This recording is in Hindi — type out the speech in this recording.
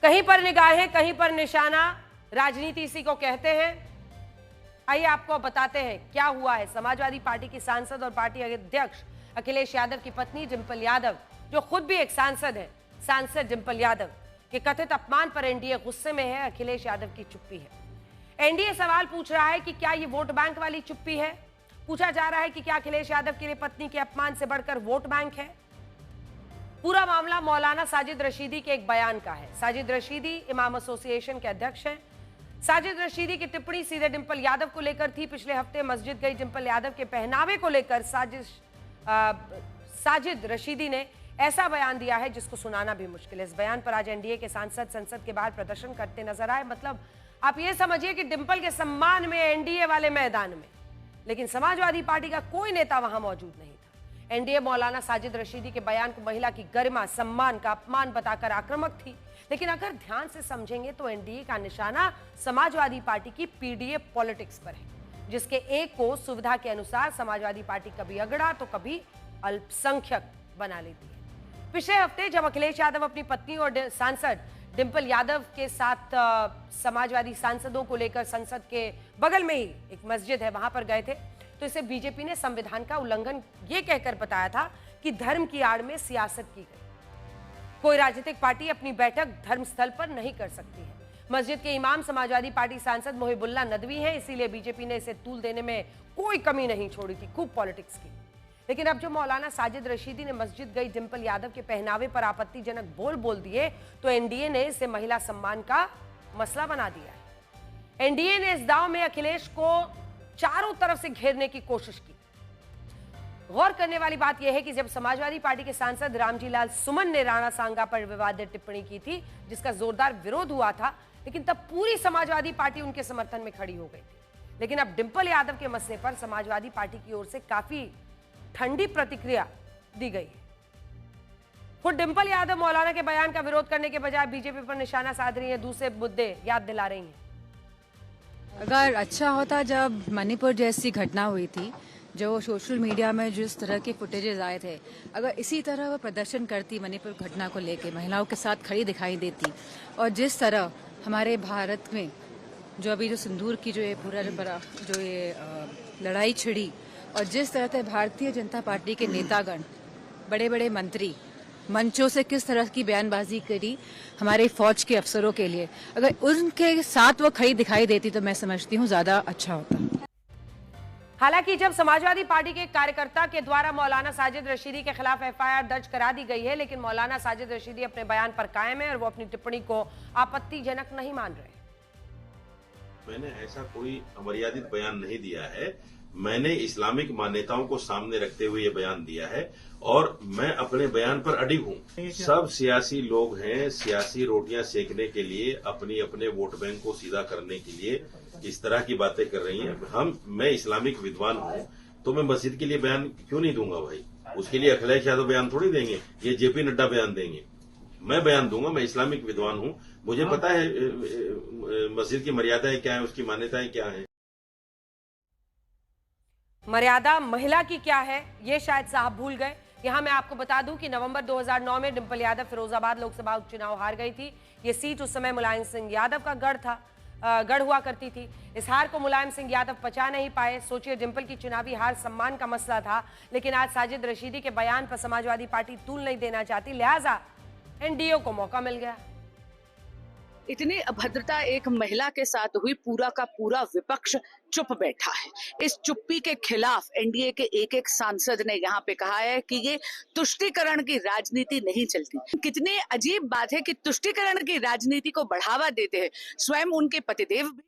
कहीं पर निगाहें, कहीं पर निशाना, राजनीति इसी को कहते हैं। आइए आपको बताते हैं क्या हुआ है। समाजवादी पार्टी की सांसद और पार्टी अध्यक्ष अखिलेश यादव की पत्नी डिंपल यादव, जो खुद भी एक सांसद है, सांसद डिंपल यादव के कथित अपमान पर एनडीए गुस्से में है। अखिलेश यादव की चुप्पी है। एनडीए सवाल पूछ रहा है कि क्या ये वोट बैंक वाली चुप्पी है। पूछा जा रहा है कि क्या अखिलेश यादव के लिए पत्नी के अपमान से बढ़कर वोट बैंक है। पूरा मामला मौलाना साजिद रशीदी के एक बयान का है। साजिद रशीदी इमाम एसोसिएशन के अध्यक्ष हैं। साजिद रशीदी की टिप्पणी सीधे डिंपल यादव को लेकर थी। पिछले हफ्ते मस्जिद गई डिंपल यादव के पहनावे को लेकर साजिद रशीदी ने ऐसा बयान दिया है जिसको सुनाना भी मुश्किल है। इस बयान पर आज एनडीए के सांसद संसद के बाहर प्रदर्शन करते नजर आए। मतलब आप ये समझिए कि डिंपल के सम्मान में एनडीए वाले मैदान में, लेकिन समाजवादी पार्टी का कोई नेता वहां मौजूद नहीं था। एनडीए मौलाना साजिद रशीदी के बयान को महिला की गरिमा सम्मान का अपमान बताकर आक्रामक थी। लेकिन अगर ध्यान से समझेंगे तो एनडीए का निशाना समाजवादी पार्टी की पीडीए पॉलिटिक्स पर है, जिसके एक को सुविधा के अनुसार समाजवादी पार्टी कभी अगड़ा तो कभी अल्पसंख्यक बना लेती है। पिछले हफ्ते जब अखिलेश यादव अपनी पत्नी और सांसद डिंपल यादव के साथ समाजवादी सांसदों को लेकर संसद के बगल में ही एक मस्जिद है वहां पर गए थे, तो इसे बीजेपी ने संविधान का उल्लंघन ये कहकर बताया था कि धर्म की आड़ में सियासत की गई। कोई राजनीतिक पार्टी अपनी बैठक धर्मस्थल पर नहीं कर सकती है। मस्जिद के इमाम समाजवादी पार्टी सांसद मोहिबुल्लाह नदवी हैं, इसीलिए बीजेपी ने इसे तूल देने में कोई कमी नहीं छोड़ी थी, खूब पॉलिटिक्स की। लेकिन अब जो मौलाना साजिद रशीदी ने मस्जिद गई डिंपल यादव के पहनावे पर आपत्तिजनक बोल दिए, तो एनडीए ने इसे महिला सम्मान का मसला बना दिया है। एनडीए ने इस दांव में अखिलेश को चारों तरफ से घेरने की कोशिश की। गौर करने वाली बात यह है कि जब समाजवादी पार्टी के सांसद रामजी लाल सुमन ने राणा सांगा पर विवादित टिप्पणी की थी, जिसका जोरदार विरोध हुआ था, लेकिन तब पूरी समाजवादी पार्टी उनके समर्थन में खड़ी हो गई थी। लेकिन अब डिंपल यादव के मसले पर समाजवादी पार्टी की ओर से काफी ठंडी प्रतिक्रिया दी गई है। खुद डिंपल यादव मौलाना के बयान का विरोध करने के बजाय बीजेपी पर निशाना साध रही है, दूसरे मुद्दे याद दिला रही हैं। अगर अच्छा होता जब मणिपुर जैसी घटना हुई थी, जो सोशल मीडिया में जिस तरह के फुटेजेस आए थे, अगर इसी तरह वो प्रदर्शन करती मणिपुर घटना को लेके, महिलाओं के साथ खड़ी दिखाई देती, और जिस तरह हमारे भारत में जो अभी जो सिंदूर की जो ये पूरा जो ये लड़ाई छिड़ी, और जिस तरह से भारतीय जनता पार्टी के नेतागण, बड़े बड़े मंत्री मंचों से किस तरह की बयानबाजी करी हमारे फौज के अफसरों के लिए, अगर उनके साथ वो खड़ी दिखाई देती तो मैं समझती हूँ ज्यादा अच्छा होता। हालांकि जब समाजवादी पार्टी के कार्यकर्ता के द्वारा मौलाना साजिद रशीदी के खिलाफ एफआईआर दर्ज करा दी गई है, लेकिन मौलाना साजिद रशीदी अपने बयान पर कायम है और वो अपनी टिप्पणी को आपत्तिजनक नहीं मान रहे। मैंने ऐसा कोई अमर्यादित बयान नहीं दिया है। मैंने इस्लामिक मान्यताओं को सामने रखते हुए ये बयान दिया है और मैं अपने बयान पर अडिग हूं। सब सियासी लोग हैं, सियासी रोटियां सेकने के लिए, अपने वोट बैंक को सीधा करने के लिए इस तरह की बातें कर रही हैं। मैं इस्लामिक विद्वान हूं, तो मैं मस्जिद के लिए बयान क्यों नहीं दूंगा भाई? उसके लिए अखिलेश यादव बयान थोड़ी देंगे, ये जेपी नड्डा बयान देंगे। मैं बयान दूंगा, मैं इस्लामिक विद्वान हूं, मुझे पता है मस्जिद की मर्यादाएं क्या है, उसकी मान्यताएं क्या है। मर्यादा महिला की क्या है ये शायद साहब भूल गए। यहां मैं आपको बता दूं कि नवंबर 2009 में डिंपल यादव फिरोजाबाद लोकसभा उपचुनाव हार गई थी। ये सीट उस समय मुलायम सिंह यादव का गढ़ हुआ करती थी। इस हार को मुलायम सिंह यादव पचा नहीं पाए। सोचिए, डिंपल की चुनावी हार सम्मान का मसला था, लेकिन आज साजिद रशीदी के बयान पर समाजवादी पार्टी तूल नहीं देना चाहती, लिहाजा एनडीए को मौका मिल गया। इतनी अभद्रता एक महिला के साथ हुई, पूरा का पूरा विपक्ष चुप बैठा है। इस चुप्पी के खिलाफ एनडीए के एक सांसद ने यहाँ पे कहा है कि ये तुष्टीकरण की राजनीति नहीं चलती। कितनी अजीब बात है कि तुष्टीकरण की राजनीति को बढ़ावा देते हैं स्वयं उनके पतिदेव भी।